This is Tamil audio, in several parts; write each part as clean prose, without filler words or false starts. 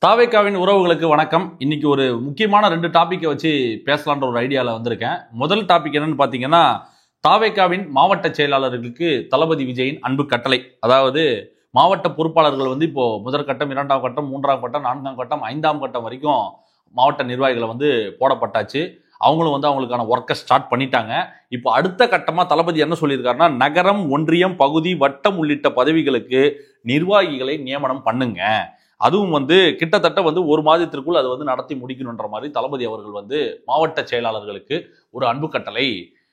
தாவேக்காவின் உறவுகளுக்கு வணக்கம். இன்னைக்கு ஒரு முக்கியமான 2 டாபிக்கை வச்சு பேசலான்ற ஒரு ஐடியாவில் வந்திருக்கேன். முதல் டாபிக் என்னன்னு பார்த்தீங்கன்னா, தாவேக்காவின் மாவட்ட செயலாளர்களுக்கு தளபதி விஜயின் அன்பு கட்டளை. அதாவது மாவட்ட பொறுப்பாளர்கள் இப்போ முதற்கட்டம், 2ஆம் கட்டம், 3ஆம் கட்டம், 4ஆம் கட்டம், 5ஆம் கட்டம் வரைக்கும் மாவட்ட நிர்வாகிகளை போடப்பட்டாச்சு. அவங்களும் அவங்களுக்கான ஒர்க்கை ஸ்டார்ட் பண்ணிட்டாங்க. இப்போ அடுத்த கட்டமாக தளபதி என்ன சொல்லியிருக்காருன்னா, நகரம், ஒன்றியம், பகுதி, வட்டம் உள்ளிட்ட பதவிகளுக்கு நிர்வாகிகளை நியமனம் பண்ணுங்க. அதுவும் கிட்டத்தட்ட ஒரு மாதத்திற்குள் அது நடத்தி முடிக்கணுன்ற மாதிரி தளபதி அவர்கள் மாவட்ட செயலாளர்களுக்கு ஒரு அன்பு கட்டளை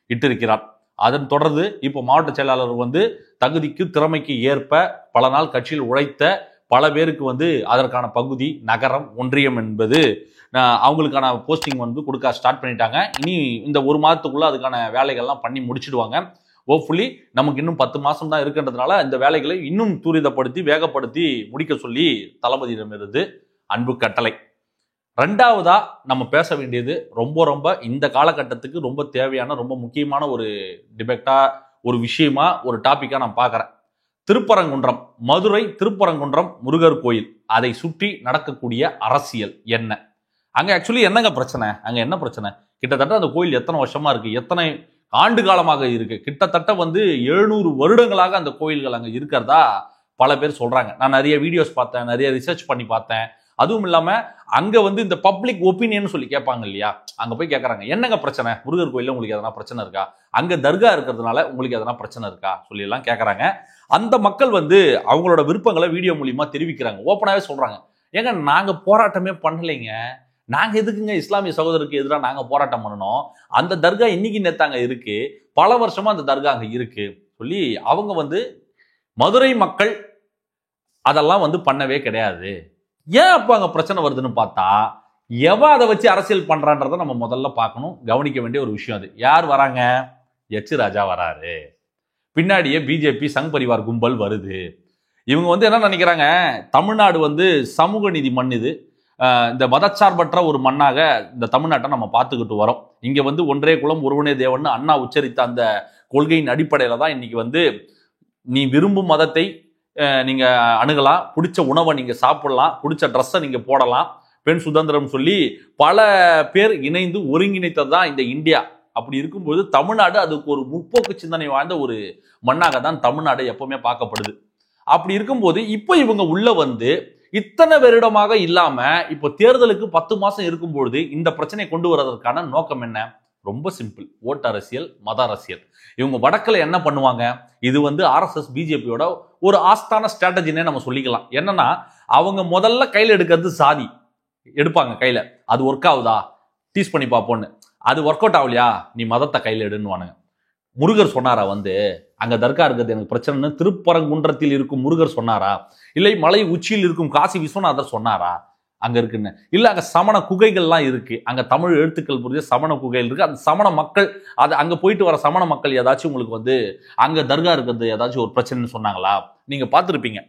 இட்டிருக்கிறார். அதன் தொடர்ந்து இப்போ மாவட்ட செயலாளர் தகுதிக்கு திறமைக்கு ஏற்ப பல நாள் கட்சியில் உழைத்த பல பேருக்கு அதற்கான பகுதி, நகரம், ஒன்றியம் என்பது அவங்களுக்கான போஸ்டிங் கொடுக்க ஸ்டார்ட் பண்ணிட்டாங்க. இனி இந்த ஒரு மாதத்துக்குள்ள அதுக்கான வேலைகள்லாம் பண்ணி முடிச்சிடுவாங்க. ஹோப்ஃபுல்லி நமக்கு இன்னும் 10 மாதம் தான் இருக்குன்றதுனால இந்த வேலைகளை இன்னும் துரிதப்படுத்தி வேகப்படுத்தி முடிக்க சொல்லி தளபதியிடமிருந்து அன்பு கட்டளை. 2ஆவதா நம்ம பேச வேண்டியது ரொம்ப இந்த காலகட்டத்துக்கு ரொம்ப தேவையான ரொம்ப முக்கியமான ஒரு டிபேட்டா, ஒரு விஷயமா, ஒரு டாபிக்கா நான் பார்க்குறேன். திருப்பரங்குன்றம், மதுரை திருப்பரங்குன்றம் முருகர் கோயில், அதை சுற்றி நடக்கக்கூடிய அரசியல் என்ன? அங்க ஆக்சுவலி என்னங்க பிரச்சனை? அங்க என்ன பிரச்சனை? கிட்டத்தட்ட அந்த கோயில் எத்தனை வருஷமா இருக்கு, எத்தனை ஆண்டு காலமாக இருக்கு? கிட்டத்தட்ட 700 வருடங்களாக அந்த கோயில்கள் அங்க இருக்கிறதா பல பேர் சொல்றாங்க. நான் நிறைய வீடியோஸ் பார்த்தேன், நிறைய ரிசர்ச் பண்ணி பார்த்தேன். அதுவும் இல்லாம அங்க இந்த பப்ளிக் ஒப்பீனியன் சொல்லி கேட்பாங்க இல்லையா, அங்க போய் கேட்கறாங்க, என்னங்க பிரச்சனை முருகர் கோயில்ல, உங்களுக்கு எதனா பிரச்சனை இருக்கா? அங்க தர்கா இருக்கிறதுனால உங்களுக்கு எதனா பிரச்சனை இருக்கா சொல்லி எல்லாம் கேட்கறாங்க. அந்த மக்கள் அவங்களோட விருப்பங்களை வீடியோ மூலியமா தெரிவிக்கிறாங்க. ஓப்பனாவே சொல்றாங்க, ஏங்க நாங்க போராட்டமே பண்ணலைங்க, நாங்க எதுக்குங்க இஸ்லாமிய சகோதரருக்கு எதிராக நாங்க போராட்டம் பண்ணணும்? அந்த தர்கா இன்னைக்கு நேத்தாங்க இருக்கு, பல வருஷமா அந்த தர்கா அங்க இருக்கு சொல்லி அவங்க மதுரை மக்கள் அதெல்லாம் பண்ணவே கிடையாது. ஏன் அப்ப அங்க பிரச்சனை வருதுன்னு பார்த்தா, எவன் அதை வச்சு அரசியல் பண்றான்றத நம்ம முதல்ல பார்க்கணும், கவனிக்க வேண்டிய ஒரு விஷயம். அது யார் வராங்க? எச் ராஜா வராரு, பின்னாடியே பிஜேபி சங் பரிவார் கும்பல் வருது. இவங்க என்ன நினைக்கிறாங்க, தமிழ்நாடு சமூக நீதி மண், இது இந்த மதச்சார்பற்ற ஒரு மண்ணாக இந்த தமிழ்நாட்டை நம்ம பார்த்துக்கிட்டு வரோம். இங்க ஒன்றே குலம் ஒருவனே தேவன் அண்ணா உச்சரித்த அந்த கொள்கையின் அடிப்படையில தான் இன்னைக்கு நீ விரும்பும் மதத்தை நீங்க அணுகலாம், பிடிச்ச உணவை நீங்க சாப்பிடலாம், பிடிச்ச ட்ரெஸ்ஸை நீங்க போடலாம், பெண் சுதந்திரம் சொல்லி பல பேர் இணைந்து ஒருங்கிணைத்தது தான் இந்த இந்தியா. அப்படி இருக்கும்போது தமிழ்நாடு அதுக்கு ஒரு முற்போக்கு சிந்தனை வாழ்ந்த ஒரு மண்ணாக தான் தமிழ்நாடு எப்பவுமே பார்க்கப்படுது. அப்படி இருக்கும்போது இப்போ இவங்க உள்ள இத்தனை வருடமாக இல்லாம இப்போ தேர்தலுக்கு 10 மாசம் இருக்கும்பொழுது இந்த பிரச்சனையை கொண்டு வருவதற்கான நோக்கம் என்ன? ரொம்ப சிம்பிள், ஓட்டு அரசியல், மத அரசியல். இவங்க வடக்குல என்ன பண்ணுவாங்க? இது RSS பிஜேபியோட ஒரு ஆஸ்தான ஸ்ட்ராட்டஜினே நம்ம சொல்லிக்கலாம். என்னன்னா, அவங்க முதல்ல கையில எடுக்கிறது சாதி எடுப்பாங்க கையில. அது ஒர்க் ஆகுதா டீஸ் பண்ணி பார்ப்போன்னு. அது ஒர்க் அவுட் ஆகலையா, நீ மதத்தை கையில எடுன்னுவானுங்க. முருகர் சொன்னாரா அங்க தர்கா இருக்கிறது எனக்கு பிரச்சனை திருப்பரங்குன்றத்தில் இருக்கும் முருகர் சொன்னாரா? இல்லை மலை உச்சியில் இருக்கும் காசி விஸ்வநாதர் சொன்னாரா அங்க இருக்குன்னு? இல்ல அங்க சமண குகைகள்லாம் இருக்கு, அங்க தமிழ் எழுத்துக்கள் புரிஞ்ச சமண குகைகள் இருக்கு, அந்த சமண மக்கள் அது அங்க போயிட்டு வர சமண மக்கள் ஏதாச்சும் உங்களுக்கு அங்க தர்கா இருக்கிறது ஏதாச்சும் ஒரு பிரச்சனைன்னு சொன்னாங்களா? நீங்க பார்த்துருப்பீங்க,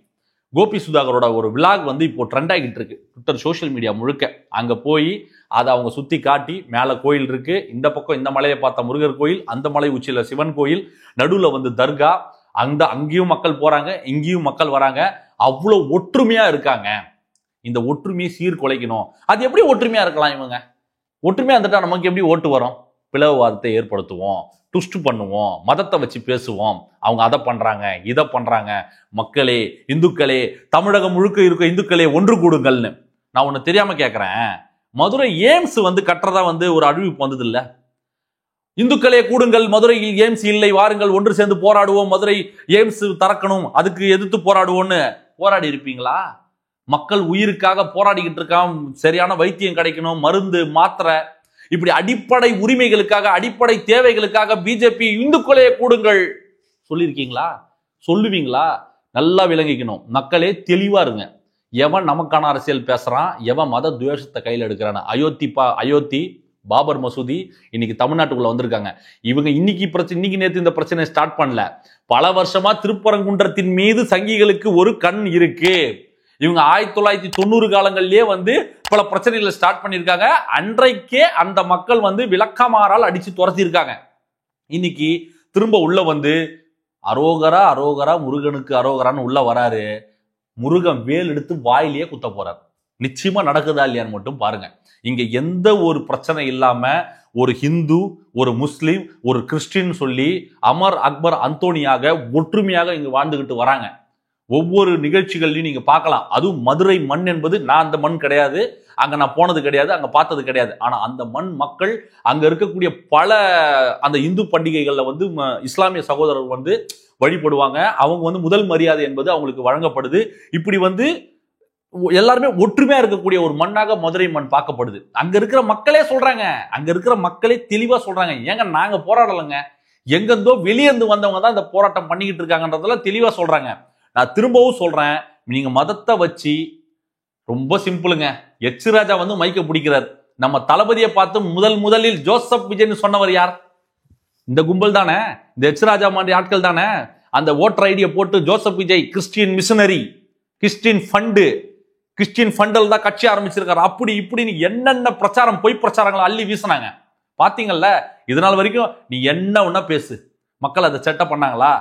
கோபி சுதாகரோட ஒரு விலாக் இப்போ ட்ரெண்ட் ஆகிட்டு இருக்கு ட்விட்டர் சோசியல் மீடியா முழுக்க. அங்க போய் அதை அவங்க சுத்தி காட்டி, மேல கோயில் இருக்கு, இந்த பக்கம் இந்த மலையை பார்த்த முருகர் கோயில், அந்த மலை உச்சியில சிவன் கோயில், நடுவுல தர்கா, அங்கேயும் மக்கள் போறாங்க, இங்கேயும் மக்கள் வராங்க, அவ்வளவு ஒற்றுமையா இருக்காங்க. இந்த ஒற்றுமையை சீர்குலைக்கணும். அது எப்படி ஒற்றுமையா இருக்கலாம்? இவங்க ஒற்றுமையா இருந்துட்டா நமக்கு எப்படி ஓட்டு வரும்? பிளவுவாதத்தை ஏற்படுத்துவோம், டுஸ்ட் பண்ணுவோம், மதத்தை வச்சு பேசுவோம், அவங்க அதை பண்றாங்க இதை பண்றாங்க. மக்களே, இந்துக்களே, தமிழகம் முழுக்க இருக்க இந்துக்களே ஒன்று கூடுங்கள்னு நான் ஒண்ணு தெரியாம கேட்கிறேன். மதுரை எய்ம்ஸ் கட்டுறதா ஒரு அறிவிப்பு வந்தது இல்ல? இந்துக்களே கூடுங்கள், மதுரையில் எய்ம்ஸ் இல்லை, வாருங்கள் ஒன்று சேர்ந்து போராடுவோம், மதுரை எய்ம்ஸ் திறக்கணும், அதுக்கு எதிர்த்து போராடுவோம்னு போராடி இருப்பீங்களா? மக்கள் உயிருக்காக போராடிக்கிட்டு இருக்கான், சரியான வைத்தியம் கிடைக்கணும், மருந்து, மாத்திரை, இப்படி அடிப்படை உரிமைகளுக்காக, அடிப்படை தேவைகளுக்காக பிஜேபி இந்துக்களே கூடுங்கள் சொல்லியிருக்கீங்களா? சொல்லுவீங்களா? நல்லா விளங்கிக்கணும் மக்களே, தெளிவா இருங்க. எவன் நமக்கான அரசியல் பேசுறான், எவன் மத துவேஷத்தை கையில் எடுக்கிறான்? அயோத்தி பாபர் மசூதி இன்னைக்கு தமிழ்நாட்டுக்குள்ள வந்திருக்காங்க. இவங்க இன்னைக்கு நேற்று இந்த பிரச்சனை ஸ்டார்ட் பண்ணல, பல வருஷமா திருப்பரங்குன்றத்தின் மீது சங்கிகளுக்கு ஒரு கண் இருக்கு. இவங்க 1990 காலங்களிலேயே பல பிரச்சனைகளை ஸ்டார்ட் பண்ணியிருக்காங்க. அன்றைக்கே அந்த மக்கள் விளக்கமாறால் அடிச்சு துரத்தி இருக்காங்க. இன்னைக்கு திரும்ப உள்ள அரோகரா அரோகரா முருகனுக்கு அரோகரான்னு உள்ள வராரு. முருகன் வேல் எடுத்து வாயிலேயே குத்த போறார். நிச்சயமா நடக்குதா இல்லையான்னு மட்டும் பாருங்க. இங்க எந்த ஒரு பிரச்சனை இல்லாம ஒரு ஹிந்து, ஒரு முஸ்லீம், ஒரு கிறிஸ்டின் சொல்லி அமர் அக்பர் அந்தோனியாக ஒற்றுமையாக இங்க வாழ்ந்துகிட்டு வராங்க. ஒவ்வொரு நிகழ்ச்சிகள்லையும் நீங்க பார்க்கலாம். அதுவும் மதுரை மண் என்பது, நான் அந்த மண் கிடையாது, அங்க நான் போனது கிடையாது, அங்க பார்த்தது கிடையாது. ஆனா அந்த மண் மக்கள் அங்க இருக்கக்கூடிய பல அந்த இந்து பண்டிகைகள்ல வந்து இஸ்லாமிய சகோதரர் வந்து வழிபடுவாங்க. அவங்க வந்து முதல் மரியாதை என்பது அவங்களுக்கு வழங்கப்படுது. இப்படி வந்து எல்லாருமே ஒற்றுமையா இருக்கக்கூடிய ஒரு மண்ணாக மதுரை மண் பார்க்கப்படுது. அங்க இருக்கிற மக்களே சொல்றாங்க, அங்க இருக்கிற மக்களே தெளிவா சொல்றாங்க, ஏங்க நாங்க போராடலைங்க, எங்கிருந்தோ வெளியேந்து வந்தவங்க தான் இந்த போராட்டம் பண்ணிக்கிட்டு இருக்காங்கன்றதெல்லாம் தெளிவா சொல்றாங்க. நான் திரும்பவும் சொல்றேன், நீங்க மதத்தை வச்சு ரொம்ப சிம்பிளுங்க. எச் ராஜா வந்து மைக்க பிடிக்கிறார். நம்ம தளபதியை பார்த்து முதலில் ஜோசப் விஜய்னு சொன்னவர் யார்? இந்த கும்பல் தானே, இந்த எச் ராஜா மாதிரி ஆட்கள் தானே. அந்த ஓட்டர் ஐடியை போட்டு Joseph Vijay Christian missionary, Christian fund, Christian ஃபண்டில் தான் கட்சி ஆரம்பிச்சிருக்காரு, அப்படி இப்படின்னு என்னென்ன பிரச்சாரம், பொய் பிரச்சாரங்களை அள்ளி வீசினாங்க பாத்தீங்கல்ல. இதனால் வரைக்கும் நீ என்ன ஒன்னா பேசு, மக்கள் அதை செட்டப் பண்ணாங்களா,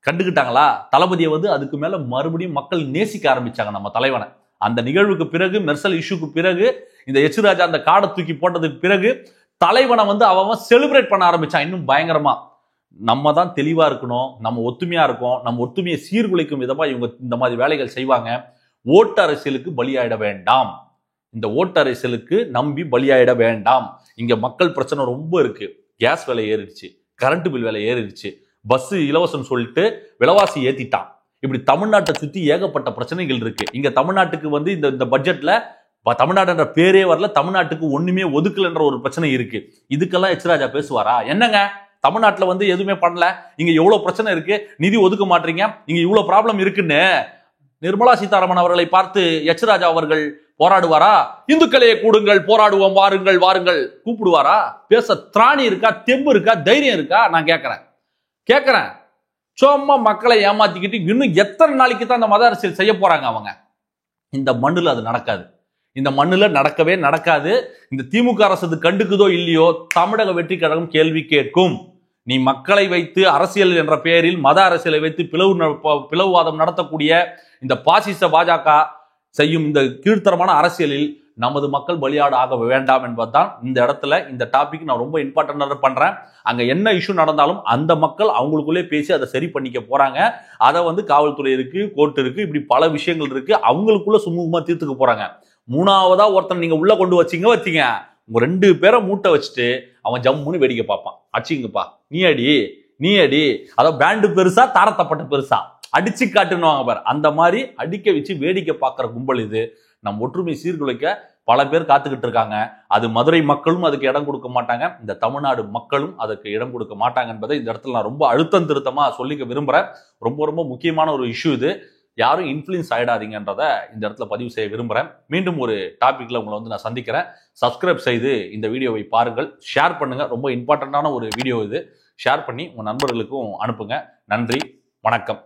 கண்டுகிட்டாங்களா? தளபதியை வந்து அதுக்கு மேல மறுபடியும் மக்கள் நேசிக்க ஆரம்பிச்சாங்க நம்ம தலைவனை. அந்த நிகழ்வுக்கு பிறகு, மெர்சல் இஷ்யூக்கு பிறகு, இந்த எச் ராஜா அந்த காடை தூக்கி போட்டதுக்கு பிறகு தலைவனை வந்து அவன் செலிப்ரேட் பண்ண ஆரம்பிச்சான் இன்னும் பயங்கரமா. நம்ம தான் தெளிவா இருக்கணும், நம்ம ஒத்துமையா இருக்கோம், நம்ம ஒத்துமையை சீர்குலைக்கும் விதமா இவங்க இந்த மாதிரி வேலைகள் செய்வாங்க. ஓட்டு அரசியலுக்கு பலியாயிட வேண்டாம், இந்த ஓட்டு அரசியலுக்கு நம்பி பலியாயிட வேண்டாம். இங்க மக்கள் பிரச்சனை ரொம்ப இருக்கு. கேஸ் விலை ஏறிடுச்சு, கரண்ட் பில் விலை ஏறிடுச்சு, பஸ் இலவசம் சொல்லிட்டு விலைவாசி ஏத்திட்டான். இப்படி தமிழ்நாட்டை சுத்தி ஏகப்பட்ட பிரச்சனைகள் இருக்கு. இங்க தமிழ்நாட்டுக்கு வந்து இந்த பட்ஜெட்ல தமிழ்நாடுன்ற பேரே வரல, தமிழ்நாட்டுக்கு ஒண்ணுமே ஒதுக்கலன்ற ஒரு பிரச்சனை இருக்கு. இதுக்கெல்லாம் எச் ராஜா பேசுவாரா? என்னங்க தமிழ்நாட்டுல வந்து எதுவுமே பண்ணல, இங்க எவ்வளவு பிரச்சனை இருக்கு, நிதி ஒதுக்க மாட்டீங்க, இங்க இவ்வளவு ப்ராப்ளம் இருக்குன்னு நிர்மலா சீதாராமன் அவர்களை பார்த்து எச் ராஜா அவர்கள் போராடுவாரா? இந்துக்களையே கூடுங்கள், போராடுவோம், வாருங்கள் வாருங்கள் கூப்பிடுவாரா? பேச திராணி இருக்கா, தெம்பு இருக்கா, தைரியம் இருக்கா? நான் கேட்கிறேன். சும்மா மக்களை ஏமாத்திக்கிட்டு இன்னும் எத்தனை நாளைக்கு தான் அந்த மத அரசியல் செய்ய போறாங்க அவங்க? இந்த மண்ணுல அது நடக்காது, இந்த மண்ணுல நடக்கவே நடக்காது. இந்த திமுக அரசு கண்டுக்குதோ இல்லையோ, தமிழக வெற்றி கழகம் கேள்வி கேட்கும். நீ மக்களை வைத்து அரசியல் என்ற பெயரில் மத அரசியலை வைத்து பிளவுவாதம் நடத்தக்கூடிய இந்த பாசிச பாஜக செய்யும் இந்த கீழ்த்தரமான அரசியலில் நமது மக்கள் பலியாடு ஆக வேண்டாம் என்பதுதான் இந்த இடத்துல இந்த டாபிக் நான் ரொம்ப இம்பார்ட்டன்டா பண்றேன். அங்க என்ன இஷ்யூ நடந்தாலும் அந்த மக்கள் அவங்களுக்குள்ளே பேசி அதை சரி பண்ணிக்க போறாங்க. அதை வந்து காவல்துறை இருக்கு, கோர்ட் இருக்கு, இப்படி பல விஷயங்கள் இருக்கு, அவங்களுக்குள்ள சுமூகமா தீர்த்துக்க போறாங்க. மூணாவதா ஒருத்தன் நீங்க உள்ள கொண்டு வச்சீங்க உங்க 2 பேரை மூட்டை வச்சுட்டு அவன் ஜம்முன்னு வேடிக்கை பார்ப்பான். அடிச்சிங்கப்பா, நீ அடி, அதாவது பேண்டு பெருசா, தாரத்தப்பட்ட பெருசா, அடிச்சு காட்டுன்னு பாரு, அந்த மாதிரி அடிக்க வச்சு வேடிக்கை பார்க்கிற கும்பல் இது. நம் ஒற்றுமை சீர்குலைக்க பல பேர் காத்துக்கிட்டு இருக்காங்க. அது மதுரை மக்களும் அதுக்கு இடம் கொடுக்க மாட்டாங்க, இந்த தமிழ்நாடு மக்களும் அதுக்கு இடம் கொடுக்க மாட்டாங்க என்பதை இந்த இடத்துல நான் ரொம்ப அழுத்தம் திருத்தமா சொல்லிக்க விரும்புறேன். ரொம்ப ரொம்ப முக்கியமான ஒரு இஷ்யூ இது. யாரும் இன்ஃப்ளூயன்ஸ் ஆயிடாதீங்கன்றத இந்த இடத்துல பதிவு செய்ய விரும்புறேன். மீண்டும் ஒரு டாபிக்ல உங்களை வந்து நான் சந்திக்கிறேன். சப்ஸ்கிரைப் செய்து இந்த வீடியோவை பாருங்கள், ஷேர் பண்ணுங்க. ரொம்ப இம்பார்ட்டன்டான ஒரு வீடியோ இது. ஷேர் பண்ணி உங்க நண்பர்களுக்கும் அனுப்புங்க. நன்றி, வணக்கம்.